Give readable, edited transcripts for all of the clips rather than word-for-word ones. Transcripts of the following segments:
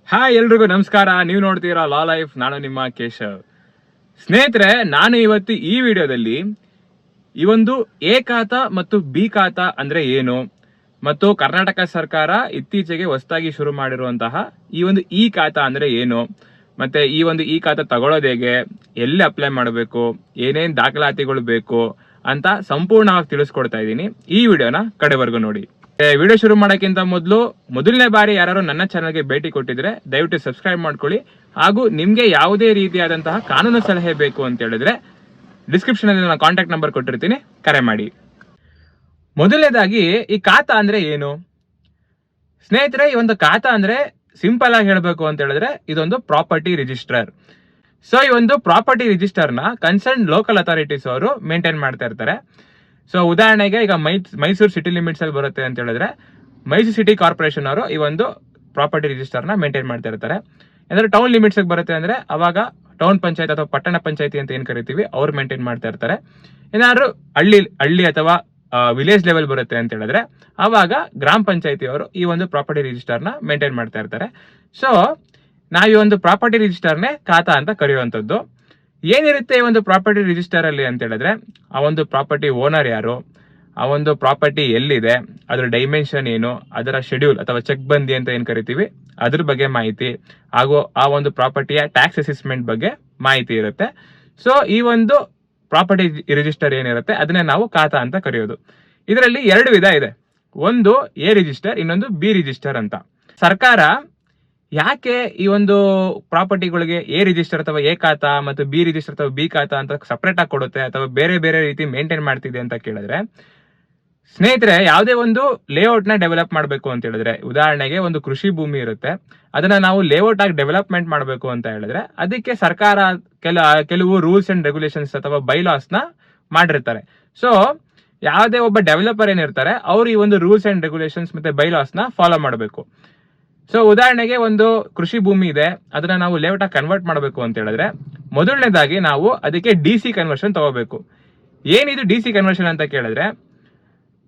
Hi ಎಲ್ರಿಗೂ ನಮಸ್ಕಾರ. ನೀವು ನೋಡ್ತೀರಾ ಲಾ ಲೈಫ್. ನಾನು ನಿಮ್ಮ ಕೇಶವ್. ಸ್ನೇಹಿತರೆ, ನಾನು ಇವತ್ತು ಈ ವಿಡಿಯೋದಲ್ಲಿ ಈ ಒಂದು ಎ ಖಾತಾ ಮತ್ತು ಬಿ ಖಾತಾ ಅಂದ್ರೆ ಏನು, ಮತ್ತು ಕರ್ನಾಟಕ ಸರ್ಕಾರ ಇತ್ತೀಚೆಗೆ ಹೊಸದಾಗಿ ಶುರು ಮಾಡಿರುವಂತಹ ಈ ಒಂದು ಇ ಖಾತಾ ಅಂದ್ರೆ ಏನು, ಮತ್ತೆ ಈ ಒಂದು ಇ ಖಾತಾ ತಗೊಳ್ಳೋದು ಹೇಗೆ, ಎಲ್ಲಿ ಅಪ್ಲೈ ಮಾಡಬೇಕು, ಏನೇನ್ ದಾಖಲಾತಿಗಳು ಬೇಕು ಅಂತ ಸಂಪೂರ್ಣವಾಗಿ ತಿಳಿಸ್ಕೊಡ್ತಾ ಇದ್ದೀನಿ. ಈ ವಿಡಿಯೋನ ಕಡೆವರೆಗೂ ನೋಡಿ. ವಿಡಿಯೋ ಶುರು ಮಾಡೋಕ್ಕಿಂತ ಮೊದಲನೇ ಬಾರಿ ಯಾರು ನನ್ನ ಚಾನಲ್ಗೆ ಭೇಟಿ ಕೊಟ್ಟಿದ್ರೆ ದಯವಿಟ್ಟು ಸಬ್ಸ್ಕ್ರೈಬ್ ಮಾಡ್ಕೊಳ್ಳಿ. ಹಾಗೂ ನಿಮ್ಗೆ ಯಾವುದೇ ರೀತಿಯಾದಂತಹ ಕಾನೂನು ಸಲಹೆ ಬೇಕು ಅಂತ ಹೇಳಿದ್ರೆ ಡಿಸ್ಕ್ರಿಪ್ಷನ್ ಅಲ್ಲಿ ನಾನು ಕಾಂಟ್ಯಾಕ್ಟ್ ನಂಬರ್ ಕೊಟ್ಟಿರ್ತೀನಿ, ಕರೆ ಮಾಡಿ. ಮೊದಲನೇದಾಗಿ ಈ ಖಾತಾ ಅಂದ್ರೆ ಏನು ಸ್ನೇಹಿತರೆ? ಈ ಒಂದು ಖಾತಾ ಅಂದ್ರೆ ಸಿಂಪಲ್ ಆಗಿ ಹೇಳ್ಬೇಕು ಅಂತ ಹೇಳಿದ್ರೆ ಇದೊಂದು ಪ್ರಾಪರ್ಟಿ ರಿಜಿಸ್ಟರ್. ಸೊ ಈ ಒಂದು ಪ್ರಾಪರ್ಟಿ ರಿಜಿಸ್ಟರ್ ನ ಕನ್ಸರ್ನ್ ಲೋಕಲ್ ಅಥಾರಿಟೀಸ್ ಅವರು ಮೇಂಟೈನ್ ಮಾಡ್ತಾ ಇರ್ತಾರೆ. ಸೊ ಉದಾಹರಣೆಗೆ ಈಗ ಮೈಸೂರು ಸಿಟಿ ಲಿಮಿಟ್ಸ್ ಅಲ್ಲಿ ಬರುತ್ತೆ ಅಂತ ಹೇಳಿದ್ರೆ ಮೈಸೂರು ಸಿಟಿ ಕಾರ್ಪೊರೇಷನ್ ಅವರು ಈ ಒಂದು ಪ್ರಾಪರ್ಟಿ ರಿಜಿಸ್ಟರ್ ನ ಮೇಂಟೈನ್ ಮಾಡ್ತಾ ಇರ್ತಾರೆ. ಅಂದ್ರೆ ಟೌನ್ ಲಿಮಿಟ್ಸ್ ಬರುತ್ತೆ ಅಂದ್ರೆ ಅವಾಗ ಟೌನ್ ಪಂಚಾಯತ್ ಅಥವಾ ಪಟ್ಟಣ ಪಂಚಾಯತಿ ಅಂತ ಏನ್ ಕರಿತೀವಿ ಅವ್ರು ಮೇಂಟೈನ್ ಮಾಡ್ತಾ ಇರ್ತಾರೆ. ಏನಾದ್ರು ಹಳ್ಳಿ ಅಥವಾ ವಿಲೇಜ್ ಲೆವೆಲ್ ಬರುತ್ತೆ ಅಂತ ಹೇಳಿದ್ರೆ ಅವಾಗ ಗ್ರಾಮ ಪಂಚಾಯತಿ ಅವರು ಈ ಒಂದು ಪ್ರಾಪರ್ಟಿ ರಿಜಿಸ್ಟರ್ ನ ಮೇಂಟೈನ್ ಮಾಡ್ತಾ ಇರ್ತಾರೆ. ಸೊ ನಾವು ಈ ಒಂದು ಪ್ರಾಪರ್ಟಿ ರಿಜಿಸ್ಟರ್ನೇ ಖಾತಾ ಅಂತ ಕರೆಯುವಂಥದ್ದು. ಏನಿರುತ್ತೆ ಈ ಒಂದು ಪ್ರಾಪರ್ಟಿ ರಿಜಿಸ್ಟರ್ ಅಲ್ಲಿ ಅಂತ ಹೇಳಿದ್ರೆ ಆ ಒಂದು ಪ್ರಾಪರ್ಟಿ ಓನರ್ ಯಾರು, ಆ ಒಂದು ಪ್ರಾಪರ್ಟಿ ಎಲ್ಲಿದೆ, ಅದರ ಡೈಮೆನ್ಷನ್ ಏನು, ಅದರ ಶೆಡ್ಯೂಲ್ ಅಥವಾ ಚೆಕ್ ಬಂದಿ ಅಂತ ಏನ್ ಕರಿತೀವಿ ಅದ್ರ ಬಗ್ಗೆ ಮಾಹಿತಿ, ಹಾಗೂ ಆ ಒಂದು ಪ್ರಾಪರ್ಟಿಯ ಟ್ಯಾಕ್ಸ್ ಅಸೆಸ್ಮೆಂಟ್ ಬಗ್ಗೆ ಮಾಹಿತಿ ಇರುತ್ತೆ. ಸೊ ಈ ಒಂದು ಪ್ರಾಪರ್ಟಿ ರಿಜಿಸ್ಟರ್ ಏನಿರುತ್ತೆ ಅದನ್ನೇ ನಾವು ಖಾತಾ ಅಂತ ಕರೆಯೋದು. ಇದರಲ್ಲಿ ಎರಡು ವಿಧ ಇದೆ, ಒಂದು ಎ ರಿಜಿಸ್ಟರ್, ಇನ್ನೊಂದು ಬಿ ರಿಜಿಸ್ಟರ್ ಅಂತ. ಸರ್ಕಾರ ಯಾಕೆ ಈ ಒಂದು ಪ್ರಾಪರ್ಟಿಗಳಿಗೆ ಎ ರಿಜಿಸ್ಟರ್ ಅಥವಾ ಎ ಖಾತಾ ಮತ್ತು ಬಿ ರಿಜಿಸ್ಟರ್ ಅಥವಾ ಬಿ ಖಾತಾ ಅಂತ ಸಪರೇಟ್ ಆಗಿ ಕೊಡುತ್ತೆ ಅಥವಾ ಬೇರೆ ಬೇರೆ ರೀತಿ ಮೇಂಟೈನ್ ಮಾಡ್ತಿದೆ ಅಂತ ಕೇಳಿದ್ರೆ, ಸ್ನೇಹಿತರೆ, ಯಾವುದೇ ಒಂದು ಲೇಔಟ್ ನ ಡೆವಲಪ್ ಮಾಡಬೇಕು ಅಂತ ಹೇಳಿದ್ರೆ, ಉದಾಹರಣೆಗೆ ಒಂದು ಕೃಷಿ ಭೂಮಿ ಇರುತ್ತೆ, ಅದನ್ನ ನಾವು ಲೇಔಟ್ ಆಗಿ ಡೆವಲಪ್ಮೆಂಟ್ ಮಾಡಬೇಕು ಅಂತ ಹೇಳಿದ್ರೆ ಅದಕ್ಕೆ ಸರ್ಕಾರ ಕೆಲವು ರೂಲ್ಸ್ ಅಂಡ್ ರೆಗ್ಯುಲೇಷನ್ಸ್ ಅಥವಾ ಬೈಲಾಸ್ ನ ಮಾಡಿರ್ತಾರೆ. ಸೊ ಯಾವುದೇ ಒಬ್ಬ ಡೆವಲಪರ್ ಏನಿರ್ತಾರೆ ಅವ್ರು ಈ ಒಂದು ರೂಲ್ಸ್ ಅಂಡ್ ರೆಗ್ಯುಲೇಷನ್ಸ್ ಮತ್ತೆ ಬೈಲಾಸ್ ನ ಫಾಲೋ ಮಾಡಬೇಕು. ಸೊ ಉದಾಹರಣೆಗೆ ಒಂದು ಕೃಷಿ ಭೂಮಿ ಇದೆ, ಅದನ್ನ ನಾವು ಲೇಔಟ್ ಆಗಿ ಕನ್ವರ್ಟ್ ಮಾಡಬೇಕು ಅಂತ ಹೇಳಿದ್ರೆ ಮೊದಲನೇದಾಗಿ ನಾವು ಅದಕ್ಕೆ ಡಿಸಿ ಕನ್ವರ್ಷನ್ ತಗೋಬೇಕು. ಏನಿದು ಡಿಸಿ ಕನ್ವರ್ಷನ್ ಅಂತ ಕೇಳಿದ್ರೆ,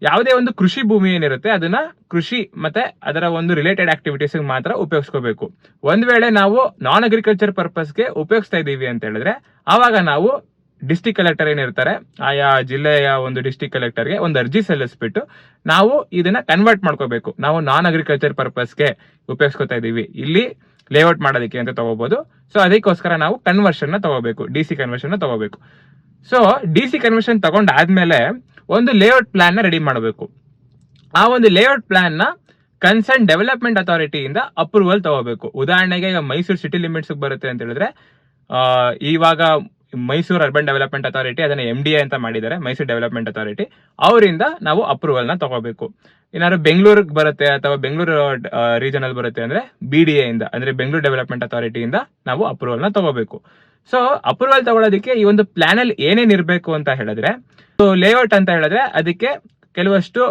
ಯಾವುದೇ ಒಂದು ಕೃಷಿ ಭೂಮಿ ಏನಿರುತ್ತೆ ಅದನ್ನ ಕೃಷಿ ಮತ್ತೆ ಅದರ ಒಂದು ರಿಲೇಟೆಡ್ ಆಕ್ಟಿವಿಟೀಸ್ ಮಾತ್ರ ಉಪಯೋಗಿಸ್ಕೋಬೇಕು. ಒಂದ್ ವೇಳೆ ನಾವು ನಾನ್ ಅಗ್ರಿಕಲ್ಚರ್ ಪರ್ಪಸ್ಗೆ ಉಪಯೋಗಿಸ್ತಾ ಇದೀವಿ ಅಂತ ಹೇಳಿದ್ರೆ ಆವಾಗ ನಾವು ಡಿಸ್ಟ್ರಿಕ್ಟ್ ಕಲೆಕ್ಟರ್ ಏನಿರ್ತಾರೆ ಆಯಾ ಜಿಲ್ಲೆಯ ಒಂದು ಡಿಸ್ಟ್ರಿಕ್ಟ್ ಕಲೆಕ್ಟರ್ಗೆ ಒಂದು ಅರ್ಜಿ ಸಲ್ಲಿಸ್ಬಿಟ್ಟು ನಾವು ಇದನ್ನ ಕನ್ವರ್ಟ್ ಮಾಡ್ಕೋಬೇಕು. ನಾವು ನಾನ್ ಅಗ್ರಿಕಲ್ಚರ್ ಪರ್ಪಸ್ಗೆ ಉಪಯೋಗಿಸ್ಕೊತಾ ಇದೀವಿ, ಇಲ್ಲಿ ಲೇಔಟ್ ಮಾಡೋದಕ್ಕೆ ಅಂತ ತಗೋಬಹುದು. ಸೊ ಅದಕ್ಕೋಸ್ಕರ ನಾವು ಕನ್ವರ್ಷನ್ ನ ತಗೋಬೇಕು, ಡಿಸಿ ಕನ್ವರ್ಷನ್ ನ ತಗೋಬೇಕು. ಸೊ ಡಿಸಿ ಕನ್ವರ್ಷನ್ ತಗೊಂಡಾದ್ಮೇಲೆ ಒಂದು ಲೇಔಟ್ ಪ್ಲಾನ್ ನ ರೆಡಿ ಮಾಡಬೇಕು. ಆ ಒಂದು ಲೇಔಟ್ ಪ್ಲಾನ್ ನ ಕನ್ಸರ್ನ್ ಡೆವಲಪ್ಮೆಂಟ್ ಅಥಾರಿಟಿಯಿಂದ ಅಪ್ರೂವಲ್ ತಗೋಬೇಕು. ಉದಾಹರಣೆಗೆ ಈಗ ಮೈಸೂರು ಸಿಟಿ ಲಿಮಿಟ್ಸ್ ಬರುತ್ತೆ ಅಂತ ಹೇಳಿದ್ರೆ ಇವಾಗ ಮೈಸೂರು ಅರ್ಬನ್ ಡೆವಲಪ್ಮೆಂಟ್ ಅಥಾರಿಟಿ ಅದನ್ನ MDA ಅಂತ ಮಾಡಿದ್ದಾರೆ, ಮೈಸೂರು ಡೆವಲಪ್ಮೆಂಟ್ ಅಥಾರಿಟಿ, ಅವರಿಂದ ನಾವು ಅಪ್ರೂವಲ್ ನ ತಗೋಬೇಕು. ಏನಾದ್ರು ಬೆಂಗಳೂರಿಗೆ ಬರುತ್ತೆ ಅಥವಾ ಬೆಂಗಳೂರು ರೀಜನಲ್ ಬರುತ್ತೆ ಅಂದ್ರೆ BDA ಇಂದ, ಅಂದ್ರೆ ಬೆಂಗಳೂರು ಡೆವಲಪ್ಮೆಂಟ್ ಅಥಾರಿಟಿಯಿಂದ ನಾವು ಅಪ್ರೂವಲ್ ನ ತಗೋಬೇಕು. ಸೊ ಅಪ್ರೂವಲ್ ತಗೊಳ್ಳೋದಕ್ಕೆ ಈ ಒಂದು ಪ್ಲಾನ್ ಅಲ್ಲಿ ಏನೇನ್ ಇರಬೇಕು ಅಂತ ಹೇಳಿದ್ರೆ, ಲೇಔಟ್ ಅಂತ ಹೇಳಿದ್ರೆ ಅದಕ್ಕೆ ಕೆಲವಷ್ಟು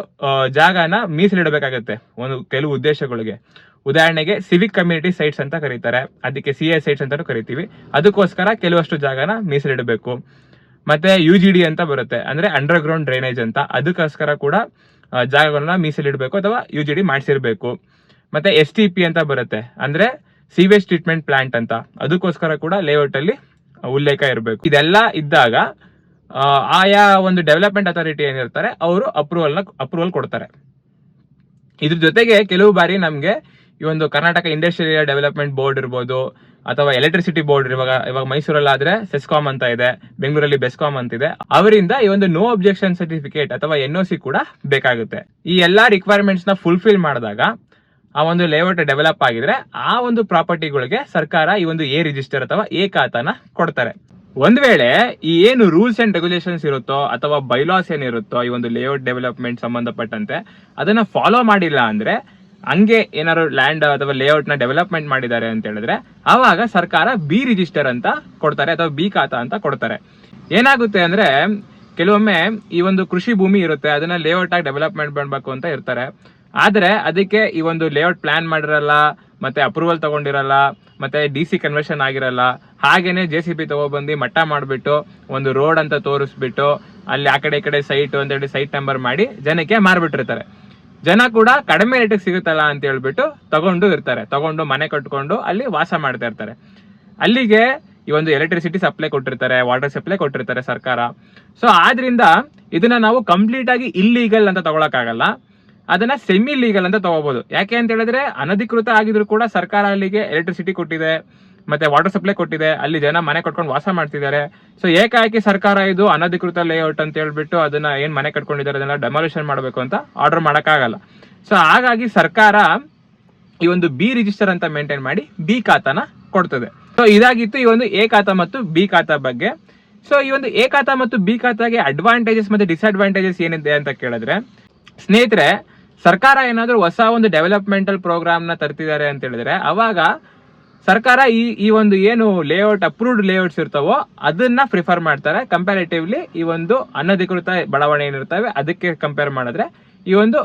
ಜಾಗನ ಮೀಸಲಿಡಬೇಕಾಗತ್ತೆ ಒಂದು ಕೆಲವು ಉದ್ದೇಶಗಳಿಗೆ. ಉದಾಹರಣೆಗೆ ಸಿವಿಕ್ ಕಮ್ಯುನಿಟಿ ಸೈಟ್ಸ್ ಅಂತ ಕರೀತಾರೆ, ಅದಕ್ಕೆ CA ಸೈಟ್ಸ್ ಅಂತಾನು ಕರಿತೀವಿ, ಅದಕ್ಕೋಸ್ಕರ ಕೆಲವಷ್ಟು ಜಾಗನ ಮೀಸಲಿಡಬೇಕು. ಮತ್ತೆ UGD ಅಂತ ಬರುತ್ತೆ, ಅಂದ್ರೆ ಅಂಡರ್ ಗ್ರೌಂಡ್ ಡ್ರೈನೇಜ್ ಅಂತ, ಅದಕ್ಕೋಸ್ಕರ ಕೂಡ ಜಾಗಗಳನ್ನ ಮೀಸಲಿಡಬೇಕು ಅಥವಾ UGD ಮಾಡಿಸಿರ್ಬೇಕು. ಮತ್ತೆ STP ಅಂತ ಬರುತ್ತೆ, ಅಂದ್ರೆ ಸೀವೇಜ್ ಟ್ರೀಟ್ಮೆಂಟ್ ಪ್ಲಾಂಟ್ ಅಂತ, ಅದಕ್ಕೋಸ್ಕರ ಕೂಡ ಲೇಔಟ್ ಅಲ್ಲಿ ಉಲ್ಲೇಖ ಇರಬೇಕು. ಇದೆಲ್ಲ ಇದ್ದಾಗ ಆಯಾ ಒಂದು ಡೆವಲಪ್ಮೆಂಟ್ ಅಥಾರಿಟಿ ಏನಿರ್ತಾರೆ ಅವರು ಅಪ್ರೂವಲ್ ಕೊಡ್ತಾರೆ. ಇದ್ರ ಜೊತೆಗೆ ಕೆಲವು ಬಾರಿ ನಮ್ಗೆ ಈ ಒಂದು ಕರ್ನಾಟಕ ಇಂಡಸ್ಟ್ರಿಯಲ್ ಡೆವಲಪ್ಮೆಂಟ್ ಬೋರ್ಡ್ ಇರ್ಬೋದು ಅಥವಾ ಎಲೆಕ್ಟ್ರಿಸಿಟಿ ಬೋರ್ಡ್, ಇವಾಗ ಮೈಸೂರಲ್ಲಿ ಆದ್ರೆ ಸೆಸ್ಕಾಮ್ ಅಂತ ಇದೆ, ಬೆಂಗಳೂರಲ್ಲಿ ಬೆಸ್ಕಾಮ್ ಅಂತ ಇದೆ, ಅವರಿಂದ ಈ ಒಂದು ನೋ ಅಬ್ಜೆಕ್ಷನ್ ಸರ್ಟಿಫಿಕೇಟ್ ಅಥವಾ NOC ಕೂಡ ಬೇಕಾಗುತ್ತೆ. ಈ ಎಲ್ಲಾ ರಿಕ್ವೈರ್ಮೆಂಟ್ಸ್ ನ ಫುಲ್ಫಿಲ್ ಮಾಡಿದಾಗ ಆ ಒಂದು ಲೇಔಟ್ ಡೆವಲಪ್ ಆಗಿದ್ರೆ ಆ ಒಂದು ಪ್ರಾಪರ್ಟಿಗಳಿಗೆ ಸರ್ಕಾರ ಈ ಒಂದು ಎ ರಿಜಿಸ್ಟರ್ ಅಥವಾ ಎ ಖಾತಾನ ಕೊಡ್ತಾರೆ. ಒಂದ್ ವೇಳೆ ಈ ಏನು ರೂಲ್ಸ್ ಅಂಡ್ ರೆಗ್ಯುಲೇಷನ್ಸ್ ಇರುತ್ತೋ ಅಥವಾ ಬೈಲಾಸ್ ಏನಿರುತ್ತೋ ಈ ಒಂದು ಲೇಔಟ್ ಡೆವಲಪ್ಮೆಂಟ್ ಸಂಬಂಧಪಟ್ಟಂತೆ ಅದನ್ನ ಫಾಲೋ ಮಾಡಿಲ್ಲ ಅಂದ್ರೆ, ಹಂಗೆ ಏನಾದ್ರು ಲ್ಯಾಂಡ್ ಅಥವಾ ಲೇಔಟ್ ನ ಡೆವಲಪ್ಮೆಂಟ್ ಮಾಡಿದ್ದಾರೆ ಅಂತ ಹೇಳಿದ್ರೆ ಆವಾಗ ಸರ್ಕಾರ ಬಿ ರಿಜಿಸ್ಟರ್ ಅಂತ ಕೊಡ್ತಾರೆ ಅಥವಾ ಬಿ ಖಾತಾ ಅಂತ ಕೊಡ್ತಾರೆ. ಏನಾಗುತ್ತೆ ಅಂದ್ರೆ ಕೆಲವೊಮ್ಮೆ ಈ ಒಂದು ಕೃಷಿ ಭೂಮಿ ಇರುತ್ತೆ, ಅದನ್ನ ಲೇಔಟ್ ಆಗಿ ಡೆವಲಪ್ಮೆಂಟ್ ಮಾಡಬೇಕು ಅಂತ ಇರ್ತಾರೆ, ಆದ್ರೆ ಅದಕ್ಕೆ ಈ ಒಂದು ಲೇಔಟ್ ಪ್ಲಾನ್ ಮಾಡಿರಲ್ಲ, ಮತ್ತೆ ಅಪ್ರೂವಲ್ ತಗೊಂಡಿರಲ್ಲ, ಮತ್ತೆ DC ಕನ್ವರ್ಷನ್ ಆಗಿರಲ್ಲ. ಹಾಗೇನೆ JCB ತಗೊಬಂದು ಮಟ್ಟ ಮಾಡ್ಬಿಟ್ಟು ಒಂದು ರೋಡ್ ಅಂತ ತೋರಿಸ್ಬಿಟ್ಟು ಅಲ್ಲಿ ಆ ಕಡೆ ಈ ಕಡೆ ಸೈಟ್ ಅಂತ ಹೇಳಿ ಸೈಟ್ ನಂಬರ್ ಮಾಡಿ ಜನಕ್ಕೆ ಮಾರ್ಬಿಟ್ಟಿರ್ತಾರೆ. ಜನ ಕೂಡ ಕಡಿಮೆ ರೇಟಿಗೆ ಸಿಗುತ್ತಲ್ಲ ಅಂತ ಹೇಳ್ಬಿಟ್ಟು ತಗೊಂಡು ಮನೆ ಕಟ್ಕೊಂಡು ಅಲ್ಲಿ ವಾಸ ಮಾಡ್ತಾ ಇರ್ತಾರೆ. ಅಲ್ಲಿಗೆ ಈ ಒಂದು ಎಲೆಕ್ಟ್ರಿಸಿಟಿ ಸಪ್ಲೈ ಕೊಟ್ಟಿರ್ತಾರೆ, ವಾಟರ್ ಸಪ್ಲೈ ಕೊಟ್ಟಿರ್ತಾರೆ ಸರ್ಕಾರ. ಸೊ ಆದ್ರಿಂದ ಇದನ್ನ ನಾವು ಕಂಪ್ಲೀಟ್ ಆಗಿ ಇಲ್ಲೀಗಲ್ ಅಂತ ತಗೊಳಕ್ಕಾಗಲ್ಲ, ಅದನ್ನ ಸೆಮಿ ಲೀಗಲ್ ಅಂತ ತಗೋಬಹುದು. ಯಾಕೆ ಅಂತ ಹೇಳಿದ್ರೆ ಅನಧಿಕೃತ ಆಗಿದ್ರು ಕೂಡ ಸರ್ಕಾರ ಅಲ್ಲಿಗೆ ಎಲೆಕ್ಟ್ರಿಸಿಟಿ ಕೊಟ್ಟಿದೆ, ಮತ್ತೆ ವಾಟರ್ ಸಪ್ಲೈ ಕೊಟ್ಟಿದೆ, ಅಲ್ಲಿ ಜನ ಮನೆ ಕಟ್ಕೊಂಡು ವಾಸ ಮಾಡ್ತಿದ್ದಾರೆ. ಸೊ ಏಕಾಏಕಿ ಸರ್ಕಾರ ಇದು ಅನಧಿಕೃತ ಲೇಔಟ್ ಅಂತ ಹೇಳ್ಬಿಟ್ಟು ಅದನ್ನ ಏನ್ ಮನೆ ಕಟ್ಕೊಂಡಿದ್ದಾರೆ ಅದನ್ನ ಡೆಮಾಲಿಷನ್ ಮಾಡಬೇಕು ಅಂತ ಆರ್ಡರ್ ಮಾಡಕ್ಕಾಗಲ್ಲ. ಸೊ ಹಾಗಾಗಿ ಸರ್ಕಾರ ಈ ಒಂದು ಬಿ ರಿಜಿಸ್ಟರ್ ಅಂತ ಮೇಂಟೈನ್ ಮಾಡಿ ಬಿ ಖಾತಾನ ಕೊಡ್ತದೆ. ಸೊ ಇದಾಗಿತ್ತು ಈ ಒಂದು ಎ ಖಾತಾ ಮತ್ತು ಬಿ ಖಾತಾ ಬಗ್ಗೆ. ಸೊ ಈ ಒಂದು ಎ ಖಾತಾ ಮತ್ತು ಬಿ ಖಾತಾಗೆ ಅಡ್ವಾಂಟೇಜಸ್ ಮತ್ತೆ ಡಿಸ್ಅಡ್ವಾಂಟೇಜಸ್ ಏನಿದೆ ಅಂತ ಕೇಳಿದ್ರೆ, ಸ್ನೇಹಿತರೆ, ಸರ್ಕಾರ ಏನಾದ್ರೂ ಹೊಸ ಒಂದು ಡೆವಲಪ್ಮೆಂಟಲ್ ಪ್ರೋಗ್ರಾಮ್ ನ ತರ್ತಿದ್ದಾರೆ ಅಂತ ಹೇಳಿದ್ರೆ ಅವಾಗ ಸರ್ಕಾರ ಈ ಒಂದು ಏನು ಲೇಔಟ್ ಅಪ್ರೂವ್ಡ್ ಲೇಔಟ್ಸ್ ಇರ್ತಾವೋ ಅದನ್ನ ಪ್ರಿಫರ್ ಮಾಡ್ತಾರೆ. ಕಂಪ್ಯಾರಿಟಿವ್ಲಿ ಈ ಒಂದು ಅನಧಿಕೃತ ಬಡಾವಣೆ ಏನಿರ್ತವೆ ಅದಕ್ಕೆ ಕಂಪೇರ್ ಮಾಡಿದ್ರೆ ಈ ಒಂದು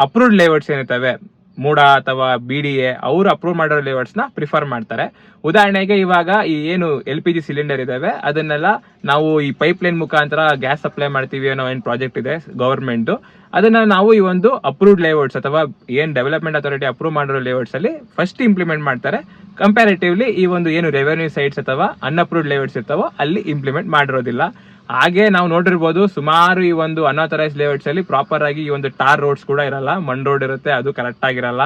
ಅಪ್ರೂವ್ಡ್ ಲೇಔಟ್ಸ್ ಏನಿರ್ತವೆ ಮೂಡ ಅಥವಾ BDA ಅವರು ಅಪ್ರೂವ್ ಮಾಡಿರೋ ಲೇಔಟ್ಸ್ ನ ಪ್ರಿಫರ್ ಮಾಡ್ತಾರೆ. ಉದಾಹರಣೆಗೆ ಇವಾಗ ಈ ಏನು LPG ಸಿಲಿಂಡರ್ ಇದಾವೆ ಅದನ್ನೆಲ್ಲ ನಾವು ಈ ಪೈಪ್ ಲೈನ್ ಮುಖಾಂತರ ಗ್ಯಾಸ್ ಸಪ್ಲೈ ಮಾಡ್ತೀವಿ ಅನ್ನೋ ಏನ್ ಪ್ರಾಜೆಕ್ಟ್ ಇದೆ ಗವರ್ಮೆಂಟ್, ಅದನ್ನ ನಾವು ಈ ಒಂದು ಅಪ್ರೂವ್ಡ್ ಲೇಔಟ್ಸ್ ಅಥವಾ ಏನ್ ಡೆವಲಪ್ಮೆಂಟ್ ಅಥಾರಿಟಿ ಅಪ್ರೂವ್ ಮಾಡಿರೋ ಲೇಔಟ್ಸ್ ಅಲ್ಲಿ ಫಸ್ಟ್ ಇಂಪ್ಲಿಮೆಂಟ್ ಮಾಡ್ತಾರೆ. ಕಂಪ್ಯಾರಿಟಿವ್ಲಿ ಈ ಒಂದು ಏನು ರೆವೆನ್ಯೂ ಸೈಟ್ಸ್ ಅಥವಾ ಅನ್ಅಪ್ರೂವ್ಡ್ ಲೇಔಟ್ಸ್ ಇರ್ತಾವೋ ಅಲ್ಲಿ ಇಂಪ್ಲಿಮೆಂಟ್ ಮಾಡಿರೋದಿಲ್ಲ. ಹಾಗೆ ನಾವು ನೋಡಿರ್ಬೋದು ಸುಮಾರು ಈ ಒಂದು ಅನ್ಆಥರೈಸ್ ಲೇಔಟ್ಸ್ ಅಲ್ಲಿ ಪ್ರಾಪರ್ ಆಗಿ ಈ ಒಂದು ಟಾರ್ ರೋಡ್ಸ್ ಕೂಡ ಇರಲ್ಲ, ಮಣ್ ರೋಡ್ ಇರುತ್ತೆ, ಅದು ಕರೆಕ್ಟ್ ಆಗಿರಲ್ಲ,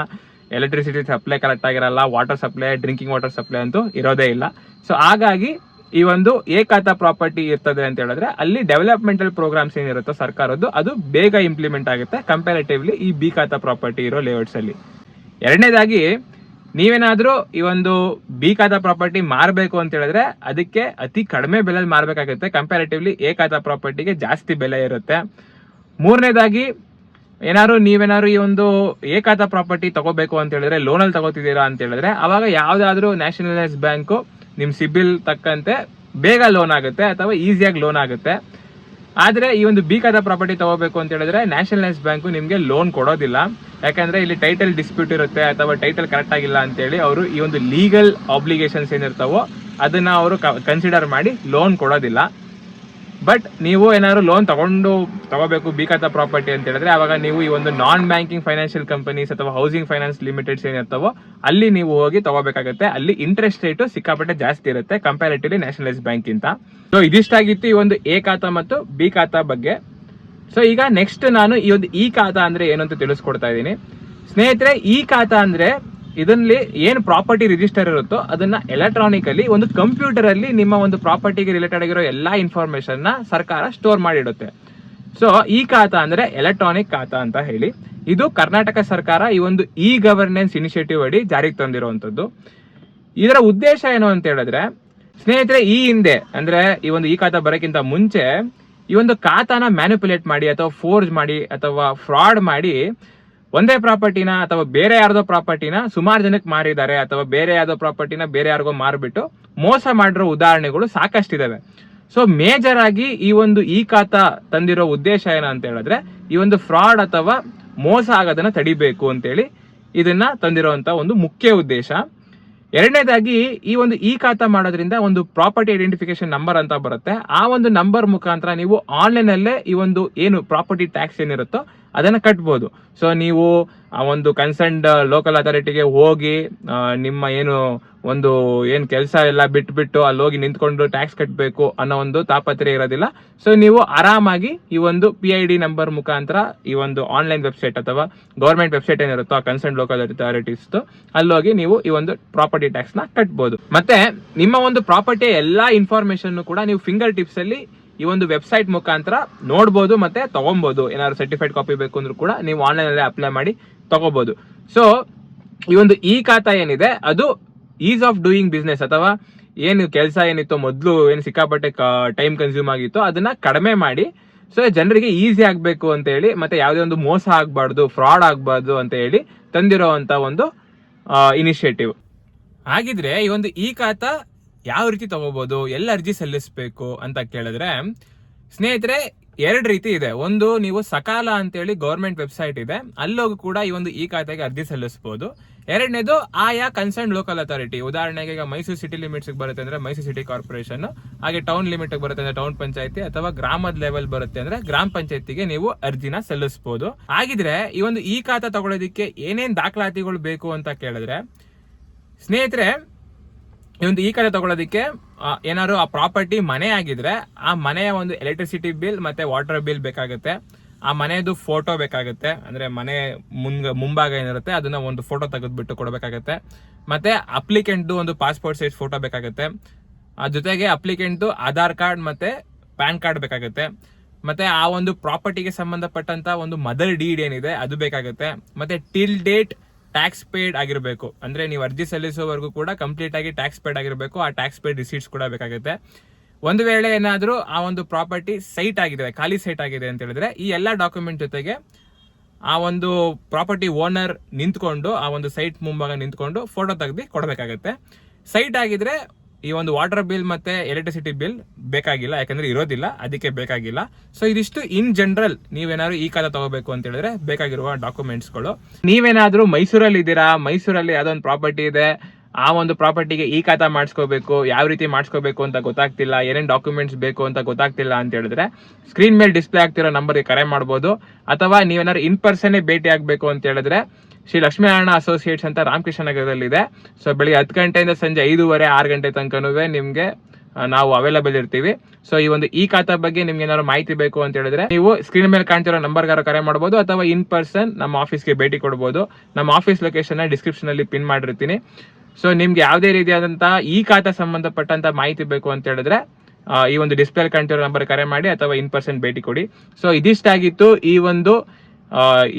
ಎಲೆಕ್ಟ್ರಿಸಿಟಿ ಸಪ್ಲೈ ಕರೆಕ್ಟ್ ಆಗಿರಲ್ಲ, water supply drinking water supply ಅಂತೂ ಇರೋದೇ ಇಲ್ಲ. ಸೊ ಹಾಗಾಗಿ ಈ ಒಂದು ಎ ಖಾತಾ ಪ್ರಾಪರ್ಟಿ ಇರ್ತದೆ ಅಂತ ಹೇಳಿದ್ರೆ ಅಲ್ಲಿ ಡೆವಲಪ್ಮೆಂಟಲ್ ಪ್ರೋಗ್ರಾಮ್ಸ್ ಏನಿರುತ್ತೋ ಸರ್ಕಾರದ್ದು ಅದು ಬೇಗ ಇಂಪ್ಲಿಮೆಂಟ್ ಆಗುತ್ತೆ ಕಂಪ್ಯಾರಿಟಿವ್ಲಿ ಈ ಬಿ ಖಾತಾ ಪ್ರಾಪರ್ಟಿ ಇರೋ ಲೇಔಟ್ಸ್ ಅಲ್ಲಿ. ಎರಡನೇದಾಗಿ, ನೀವೇನಾದ್ರೂ ಈ ಒಂದು ಬಿ ಖಾತಾ ಪ್ರಾಪರ್ಟಿ ಮಾರಬೇಕು ಅಂತ ಹೇಳಿದ್ರೆ ಅದಕ್ಕೆ ಅತಿ ಕಡಿಮೆ ಬೆಲೆಯಲ್ಲಿ ಮಾರಬೇಕಾಗುತ್ತೆ. ಕಂಪ್ಯಾರಿಟಿವ್ಲಿ ಎ ಖಾತಾ ಪ್ರಾಪರ್ಟಿಗೆ ಜಾಸ್ತಿ ಬೆಲೆ ಇರುತ್ತೆ. ಮೂರನೇದಾಗಿ, ನೀವೇನಾದ್ರು ಈ ಒಂದು ಎ ಖಾತಾ ಪ್ರಾಪರ್ಟಿ ತಗೋಬೇಕು ಅಂತ ಹೇಳಿದ್ರೆ ಲೋನಲ್ಲಿ ತಗೋತಿದ್ದೀರಾ ಅಂತ ಹೇಳಿದ್ರೆ ಅವಾಗ ಯಾವ್ದಾದ್ರು ನ್ಯಾಷನಲೈಸ್ ಬ್ಯಾಂಕು ನಿಮ್ ಸಿಬಿಲ್ ತಕ್ಕಂತೆ ಬೇಗ ಲೋನ್ ಆಗುತ್ತೆ ಅಥವಾ ಈಸಿಯಾಗಿ ಲೋನ್ ಆಗುತ್ತೆ. ಆದ್ರೆ ಈ ಒಂದು ಬಿ ಖಾತಾ ಪ್ರಾಪರ್ಟಿ ತಗೋಬೇಕು ಅಂತ ಹೇಳಿದ್ರೆ ನ್ಯಾಷನಲೈಸ್ ಬ್ಯಾಂಕು ನಿಮ್ಗೆ ಲೋನ್ ಕೊಡೋದಿಲ್ಲ. ಯಾಕಂದ್ರೆ ಇಲ್ಲಿ ಟೈಟಲ್ ಡಿಸ್ಪ್ಯೂಟ್ ಇರುತ್ತೆ ಅಥವಾ ಟೈಟಲ್ ಕರೆಕ್ಟ್ ಆಗಿಲ್ಲ ಅಂತ ಹೇಳಿ ಅವರು ಈ ಒಂದು ಲೀಗಲ್ ಆಬ್ಲಿಗೇಷನ್ಸ್ ಏನಿರ್ತಾವೋ ಅದನ್ನ ಅವರು ಕನ್ಸಿಡರ್ ಮಾಡಿ ಲೋನ್ ಕೊಡೋದಿಲ್ಲ. ಬಟ್ ನೀವು ಏನಾದ್ರು ಲೋನ್ ತಗೋಬೇಕು ಬಿ ಖಾತಾ ಪ್ರಾಪರ್ಟಿ ಅಂತ ಹೇಳಿದ್ರೆ ಅವಾಗ ನೀವು ಈ ಒಂದು ನಾನ್ ಬ್ಯಾಂಕಿಂಗ್ ಫೈನಾನ್ಷಿಯಲ್ ಕಂಪನೀಸ್ ಅಥವಾ ಹೌಸಿಂಗ್ ಫೈನಾನ್ಸ್ ಲಿಮಿಟೆಡ್ಸ್ ಏನಿರ್ತಾವೋ ಅಲ್ಲಿ ನೀವು ಹೋಗಿ ತಗೋಬೇಕಾಗುತ್ತೆ. ಅಲ್ಲಿ ಇಂಟ್ರೆಸ್ಟ್ ರೇಟ್ ಸಿಕ್ಕಾಪಟ್ಟೆ ಜಾಸ್ತಿ ಇರುತ್ತೆ ಕಂಪ್ಯಾರಿಟಿವ್ಲಿ ನ್ಯಾಷನಲೈಸ್ ಬ್ಯಾಂಕ್ ಇಂತ. ಸೊ ಇದಿಷ್ಟಾಗಿತ್ತು ಈ ಒಂದು ಎ ಖಾತಾ ಮತ್ತು ಬಿ ಖಾತಾ ಬಗ್ಗೆ. ಸೊ ಈಗ ನೆಕ್ಸ್ಟ್ ನಾನು ಈ ಒಂದು ಇ ಖಾತಾ ಅಂದ್ರೆ ಏನು ಅಂತ ತಿಳಿಸ್ಕೊಡ್ತಾ ಇದ್ದೀನಿ. ಸ್ನೇಹಿತರೆ, ಇ ಖಾತಾ ಅಂದ್ರೆ ಇದರಲ್ಲಿ ಏನು ಪ್ರಾಪರ್ಟಿ ರಿಜಿಸ್ಟರ್ ಇರುತ್ತೋ ಅದನ್ನ ಎಲೆಕ್ಟ್ರಾನಿಕಲಿ ಒಂದು ಕಂಪ್ಯೂಟರ್ ಅಲ್ಲಿ ನಿಮ್ಮ ಒಂದು ಪ್ರಾಪರ್ಟಿಗೆ ರಿಲೇಟೆಡ್ ಆಗಿರೋ ಎಲ್ಲಾ ಇನ್ಫಾರ್ಮೇಶನ್ ನ ಸರ್ಕಾರ ಸ್ಟೋರ್ ಮಾಡಿಡುತ್ತೆ. ಸೊ ಇ ಖಾತಾ ಅಂದ್ರೆ ಎಲೆಕ್ಟ್ರಾನಿಕ್ ಖಾತಾ ಅಂತ ಹೇಳಿ. ಇದು ಕರ್ನಾಟಕ ಸರ್ಕಾರ ಈ ಒಂದು ಇ ಗವರ್ನೆನ್ಸ್ ಇನಿಷಿಯೇಟಿವ್ ಅಡಿ ಜಾರಿಗೆ ತಂದಿರುವಂತದ್ದು. ಇದರ ಉದ್ದೇಶ ಏನು ಅಂತ ಹೇಳಿದ್ರೆ, ಸ್ನೇಹಿತರೆ, ಈ ಹಿಂದೆ ಅಂದ್ರೆ ಈ ಒಂದು ಇ ಖಾತಾ ಬರೋಕ್ಕಿಂತ ಮುಂಚೆ ಈ ಒಂದು ಖಾತಾನ ಮ್ಯಾನಿಪುಲೇಟ್ ಮಾಡಿ ಅಥವಾ ಫೋರ್ಜ್ ಮಾಡಿ ಅಥವಾ ಫ್ರಾಡ್ ಮಾಡಿ ಒಂದೇ ಪ್ರಾಪರ್ಟಿನ ಅಥವಾ ಬೇರೆ ಯಾರ್ದೋ ಪ್ರಾಪರ್ಟಿನ ಸುಮಾರು ಜನಕ್ಕೆ ಮಾರಿದ್ದಾರೆ ಅಥವಾ ಬೇರೆ ಯಾವ್ದೋ ಪ್ರಾಪರ್ಟಿನ ಬೇರೆ ಯಾರಿಗೋ ಮಾರ್ಬಿಟ್ಟು ಮೋಸ ಮಾಡಿರೋ ಉದಾಹರಣೆಗಳು ಸಾಕಷ್ಟಿದಾವೆ. ಸೊ ಮೇಜರ್ ಆಗಿ ಈ ಒಂದು ಇ ಖಾತಾ ತಂದಿರೋ ಉದ್ದೇಶ ಏನು ಅಂತ ಹೇಳಿದ್ರೆ ಈ ಒಂದು ಫ್ರಾಡ್ ಅಥವಾ ಮೋಸ ಆಗೋದನ್ನ ತಡಿಬೇಕು ಅಂತೇಳಿ ಇದನ್ನ ತಂದಿರುವಂತ ಒಂದು ಮುಖ್ಯ ಉದ್ದೇಶ. ಎರಡನೇದಾಗಿ, ಈ ಒಂದು ಇ ಖಾತಾ ಮಾಡೋದ್ರಿಂದ ಒಂದು ಪ್ರಾಪರ್ಟಿ ಐಡೆಂಟಿಫಿಕೇಶನ್ ನಂಬರ್ ಅಂತ ಬರುತ್ತೆ. ಆ ಒಂದು ನಂಬರ್ ಮುಖಾಂತರ ನೀವು ಆನ್ಲೈನ್ ಅಲ್ಲೇ ಈ ಒಂದು ಏನು ಪ್ರಾಪರ್ಟಿ ಟ್ಯಾಕ್ಸ್ ಏನಿರುತ್ತೋ ಅದನ್ನ ಕಟ್ಬೋದು. ಸೊ ನೀವು ಆ ಒಂದು ಕನ್ಸರ್ನ್ಡ್ ಲೋಕಲ್ ಅಥಾರಿಟಿಗೆ ಹೋಗಿ ನಿಮ್ಮ ಏನು ಕೆಲಸ ಎಲ್ಲ ಬಿಟ್ಬಿಟ್ಟು ಅಲ್ಲಿ ಹೋಗಿ ನಿಂತ್ಕೊಂಡು ಟ್ಯಾಕ್ಸ್ ಕಟ್ಟಬೇಕು ಅನ್ನೋ ಒಂದು ತಾಪತ್ರೆ ಇರೋದಿಲ್ಲ. ಸೊ ನೀವು ಆರಾಮಾಗಿ ಈ ಒಂದು PID ನಂಬರ್ ಮುಖಾಂತರ ಈ ಒಂದು ಆನ್ಲೈನ್ ವೆಬ್ಸೈಟ್ ಅಥವಾ ಗವರ್ಮೆಂಟ್ ವೆಬ್ಸೈಟ್ ಏನಿರುತ್ತೋ ಆ ಕನ್ಸರ್ನ್ ಲೋಕಲ್ ಅಥಾರಿಟೀಸ್ ಅಲ್ಲೋಗಿ ನೀವು ಈ ಒಂದು ಪ್ರಾಪರ್ಟಿ ಟ್ಯಾಕ್ಸ್ ನ ಕಟ್ಬೋದು. ಮತ್ತೆ ನಿಮ್ಮ ಒಂದು ಪ್ರಾಪರ್ಟಿ ಎಲ್ಲಾ ಇನ್ಫಾರ್ಮೇಶನ್ ಕೂಡ ನೀವು ಫಿಂಗರ್ ಟಿಪ್ಸ್ ಅಲ್ಲಿ ಈ ಒಂದು ವೆಬ್ಸೈಟ್ ಮುಖಾಂತರ ನೋಡ್ಬೋದು ಮತ್ತೆ ತಗೊಬಹುದು. ಏನಾದ್ರು ಸರ್ಟಿಫೈಡ್ ಕಾಪಿ ಬೇಕು ಅಂದ್ರೂ ಕೂಡ ನೀವು ಆನ್ಲೈನ್ ಅಲ್ಲೇ ಅಪ್ಲೈ ಮಾಡಿ ತಗೋಬಹುದು. ಸೊ ಈ ಒಂದು ಇ ಖಾತಾ ಏನಿದೆ ಅದು ಈಸ್ ಆಫ್ ಡೂಯಿಂಗ್ ಬಿಸ್ನೆಸ್ ಅಥವಾ ಏನು ಕೆಲಸ ಏನಿತ್ತು ಮೊದಲು ಏನು ಸಿಕ್ಕಾಪಟ್ಟೆ ಟೈಮ್ ಕನ್ಸ್ಯೂಮ್ ಆಗಿತ್ತು ಅದನ್ನ ಕಡಿಮೆ ಮಾಡಿ ಸೊ ಜನರಿಗೆ ಈಸಿ ಆಗ್ಬೇಕು ಅಂತ ಹೇಳಿ ಮತ್ತೆ ಯಾವುದೇ ಒಂದು ಮೋಸ ಆಗ್ಬಾರ್ದು, ಫ್ರಾಡ್ ಆಗ್ಬಾರ್ದು ಅಂತ ಹೇಳಿ ತಂದಿರೋವಂತ ಒಂದು ಇನಿಷಿಯೇಟಿವ್. ಹಾಗಿದ್ರೆ ಈ ಒಂದು ಇ ಖಾತಾ ಯಾವ ರೀತಿ ತಗೋಬಹುದು, ಎಲ್ಲ ಅರ್ಜಿ ಸಲ್ಲಿಸಬೇಕು ಅಂತ ಕೇಳಿದ್ರೆ, ಸ್ನೇಹಿತರೆ, ಎರಡು ರೀತಿ ಇದೆ. ಒಂದು, ನೀವು ಸಕಾಲ ಅಂತೇಳಿ ಗೌರ್ಮೆಂಟ್ ವೆಬ್ಸೈಟ್ ಇದೆ, ಅಲ್ಲೋಗಿ ಕೂಡ ಈ ಒಂದು ಈ ಖಾತೆಗೆ ಅರ್ಜಿ ಸಲ್ಲಿಸಬಹುದು. ಎರಡನೇದು ಆಯಾ ಕನ್ಸರ್ನ್ ಲೋಕಲ್ ಅಥಾರಿಟಿ, ಉದಾಹರಣೆಗೆ ಈಗ ಮೈಸೂರು ಸಿಟಿ ಲಿಮಿಟ್ಸ್ ಬರುತ್ತೆ ಅಂದ್ರೆ ಮೈಸೂರು ಸಿಟಿ ಕಾರ್ಪೊರೇಷನ್, ಹಾಗೆ ಟೌನ್ ಲಿಮಿಟ್ ಬರುತ್ತೆ ಅಂದ್ರೆ ಟೌನ್ ಪಂಚಾಯತಿ, ಅಥವಾ ಗ್ರಾಮದ ಲೆವೆಲ್ ಬರುತ್ತೆ ಅಂದ್ರೆ ಗ್ರಾಮ ಪಂಚಾಯತಿಗೆ ನೀವು ಅರ್ಜಿನ ಸಲ್ಲಿಸಬಹುದು. ಹಾಗಿದ್ರೆ ಈ ಒಂದು ಈ ಖಾತೆ ತಗೊಳ್ಳೋದಕ್ಕೆ ಏನೇನ್ ದಾಖಲಾತಿಗಳು ಬೇಕು ಅಂತ ಕೇಳಿದ್ರೆ, ಸ್ನೇಹಿತರೆ, ಈ ಒಂದು ಈ ಖಾತೆ ತಗೊಳ್ಳೋದಕ್ಕೆ ಏನಾದ್ರು ಆ ಪ್ರಾಪರ್ಟಿ ಮನೆ ಆಗಿದ್ರೆ ಆ ಮನೆಯ ಒಂದು ಎಲೆಕ್ಟ್ರಿಸಿಟಿ ಬಿಲ್ ಮತ್ತೆ ವಾಟರ್ ಬಿಲ್ ಬೇಕಾಗುತ್ತೆ. ಆ ಮನೆಯದು ಫೋಟೋ ಬೇಕಾಗುತ್ತೆ, ಅಂದ್ರೆ ಮನೆ ಮುಂಭಾಗ ಏನಿರುತ್ತೆ ಅದನ್ನ ಒಂದು ಫೋಟೋ ತೆಗೆದ್ಬಿಟ್ಟು ಕೊಡಬೇಕಾಗತ್ತೆ. ಮತ್ತೆ ಅಪ್ಲಿಕೆಂಟ್ ಒಂದು ಪಾಸ್ಪೋರ್ಟ್ ಸೈಜ್ ಫೋಟೋ ಬೇಕಾಗುತ್ತೆ. ಜೊತೆಗೆ ಅಪ್ಲಿಕೆಂಟ್ ಆಧಾರ್ ಕಾರ್ಡ್ ಮತ್ತೆ ಪ್ಯಾನ್ ಕಾರ್ಡ್ ಬೇಕಾಗುತ್ತೆ. ಮತ್ತೆ ಆ ಒಂದು ಪ್ರಾಪರ್ಟಿಗೆ ಸಂಬಂಧಪಟ್ಟಂತ ಒಂದು ಮದರ್ ಡೀಡ್ ಏನಿದೆ ಅದು ಬೇಕಾಗುತ್ತೆ. ಮತ್ತೆ ಟಿಲ್ ಡೇಟ್ ಟ್ಯಾಕ್ಸ್ ಪೇಡ್ ಆಗಿರಬೇಕು, ಅಂದ್ರೆ ನೀವು ಅರ್ಜಿ ಸಲ್ಲಿಸುವವರೆಗೂ ಕೂಡ ಕಂಪ್ಲೀಟ್ ಆಗಿ ಟ್ಯಾಕ್ಸ್ ಪೇಡ್ ಆಗಿರಬೇಕು. ಆ ಟ್ಯಾಕ್ಸ್ ಪೇಡ್ ರಿಸೀಟ್ಸ್ ಕೂಡ ಬೇಕಾಗುತ್ತೆ. ಒಂದು ವೇಳೆ ಏನಾದ್ರೂ ಆ ಒಂದು ಪ್ರಾಪರ್ಟಿ ಸೈಟ್ ಆಗಿದೆ, ಖಾಲಿ ಸೈಟ್ ಆಗಿದೆ ಅಂತ ಹೇಳಿದ್ರೆ, ಈ ಎಲ್ಲಾ ಡಾಕ್ಯುಮೆಂಟ್ ಜೊತೆಗೆ ಆ ಒಂದು ಪ್ರಾಪರ್ಟಿ ಓನರ್ ನಿಂತ್ಕೊಂಡು ಆ ಒಂದು ಸೈಟ್ ಮುಂಭಾಗ ನಿಂತ್ಕೊಂಡು ಫೋಟೋ ತೆಗೆದು ಕೊಡಬೇಕಾಗತ್ತೆ. ಸೈಟ್ ಆಗಿದ್ರೆ ಈ ಒಂದು ವಾಟರ್ ಬಿಲ್ ಮತ್ತೆ ಎಲೆಕ್ಟ್ರಿಸಿಟಿ ಬಿಲ್ ಬೇಕಾಗಿಲ್ಲ, ಯಾಕಂದ್ರೆ ಇರೋದಿಲ್ಲ, ಅದಕ್ಕೆ ಬೇಕಾಗಿಲ್ಲ. ಸೊ ಇದಿಷ್ಟು ಇನ್ ಜನರಲ್ ನೀವೇನಾದ್ರು ಈ ಖಾತೆ ತಗೋಬೇಕು ಅಂತ ಹೇಳಿದ್ರೆ ಬೇಕಾಗಿರುವ ಡಾಕ್ಯುಮೆಂಟ್ಸ್ ಗಳು. ನೀವೇನಾದ್ರೂ ಮೈಸೂರಲ್ಲಿ ಇದ್ದೀರಾ, ಮೈಸೂರಲ್ಲಿ ಯಾವ್ದೋ ಒಂದು ಪ್ರಾಪರ್ಟಿ ಇದೆ, ಆ ಒಂದು ಪ್ರಾಪರ್ಟಿಗೆ ಈ ಖಾತೆ ಮಾಡಿಸ್ಕೋಬೇಕು, ಯಾವ ರೀತಿ ಮಾಡಿಸ್ಕೋಬೇಕು ಅಂತ ಗೊತ್ತಾಗ್ತಿಲ್ಲ, ಏನೇನ್ ಡಾಕ್ಯುಮೆಂಟ್ಸ್ ಬೇಕು ಅಂತ ಗೊತ್ತಾಗ್ತಿಲ್ಲ ಅಂತ ಹೇಳಿದ್ರೆ ಸ್ಕ್ರೀನ್ ಮೇಲೆ ಡಿಸ್ಪ್ಲೇ ಆಗ್ತಿರೋ ನಂಬರ್ಗೆ ಕರೆ ಮಾಡಬಹುದು. ಅಥವಾ ನೀವೇನಾದ್ರು ಇನ್ ಪರ್ಸನ್ ಭೇಟಿ ಆಗ್ಬೇಕು ಅಂತ ಹೇಳಿದ್ರೆ ಶ್ರೀ ಲಕ್ಷ್ಮೀನಾರಾಯಣ ಅಸೋಸಿಯೇಟ್ಸ್ ಅಂತ ರಾಮಕೃಷ್ಣ ನಗರದಲ್ಲಿ ಇದೆ. ಸೊ ಬೆಳಿಗ್ಗೆ 10 ಗಂಟೆಯಿಂದ ಸಂಜೆ 5:30, 6 ಗಂಟೆ ತನಕನೂ ನಿಮ್ಗೆ ನಾವು ಅವೈಲೇಬಲ್ ಇರ್ತೀವಿ. ಸೊ ಈ ಒಂದು ಈ ಖಾತೆ ಬಗ್ಗೆ ನಿಮ್ಗೆ ಏನಾದ್ರು ಮಾಹಿತಿ ಬೇಕು ಅಂತ ಹೇಳಿದ್ರೆ ನೀವು ಸ್ಕ್ರೀನ್ ಮೇಲೆ ಕಾಣ್ತಿರೋ ನಂಬರ್ಗಾರ ಕರೆ ಮಾಡಬಹುದು, ಅಥವಾ ಇನ್ ಪರ್ಸನ್ ನಮ್ಮ ಆಫೀಸ್ಗೆ ಭೇಟಿ ಕೊಡಬಹುದು. ನಮ್ಮ ಆಫೀಸ್ ಲೊಕೇಶನ್ ಡಿಸ್ಕ್ರಿಪ್ಷನ್ ಅಲ್ಲಿ ಪಿನ್ ಮಾಡಿರ್ತೀನಿ. ಸೊ ನಿಮ್ಗೆ ಯಾವುದೇ ರೀತಿಯಾದಂತಹ ಈ ಖಾತೆ ಸಂಬಂಧಪಟ್ಟಂತ ಮಾಹಿತಿ ಬೇಕು ಅಂತ ಹೇಳಿದ್ರೆ ಈ ಒಂದು ಡಿಸ್ಪ್ಲೇ ಕಾಣ್ತಿರೋ ನಂಬರ್ ಕರೆ ಮಾಡಿ ಅಥವಾ ಇನ್ ಪರ್ಸನ್ ಭೇಟಿ ಕೊಡಿ. ಸೊ ಇದಿಷ್ಟಾಗಿತ್ತು ಈ ಒಂದು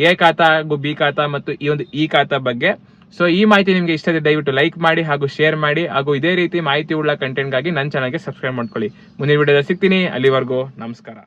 ಎ ಖಾತಾ ಹಾಗೂ ಬಿ ಖಾತಾ ಮತ್ತು ಈ ಒಂದು ಈ ಖಾತಾ ಬಗ್ಗೆ. ಸೊ ಈ ಮಾಹಿತಿ ನಿಮ್ಗೆ ಇಷ್ಟ ಇದೆ ದಯವಿಟ್ಟು ಲೈಕ್ ಮಾಡಿ ಹಾಗೂ ಶೇರ್ ಮಾಡಿ, ಹಾಗೂ ಇದೇ ರೀತಿ ಮಾಹಿತಿ ಉಳ್ಳ ಕಂಟೆಂಟ್ಗಾಗಿ ನನ್ನ ಚಾನಲ್ಗೆ ಸಬ್ಸ್ಕ್ರೈಬ್ ಮಾಡ್ಕೊಳ್ಳಿ. ಮುಂದಿನ ವಿಡಿಯೋದಲ್ಲಿ ಸಿಗ್ತೀನಿ, ಅಲ್ಲಿವರೆಗೂ ನಮಸ್ಕಾರ.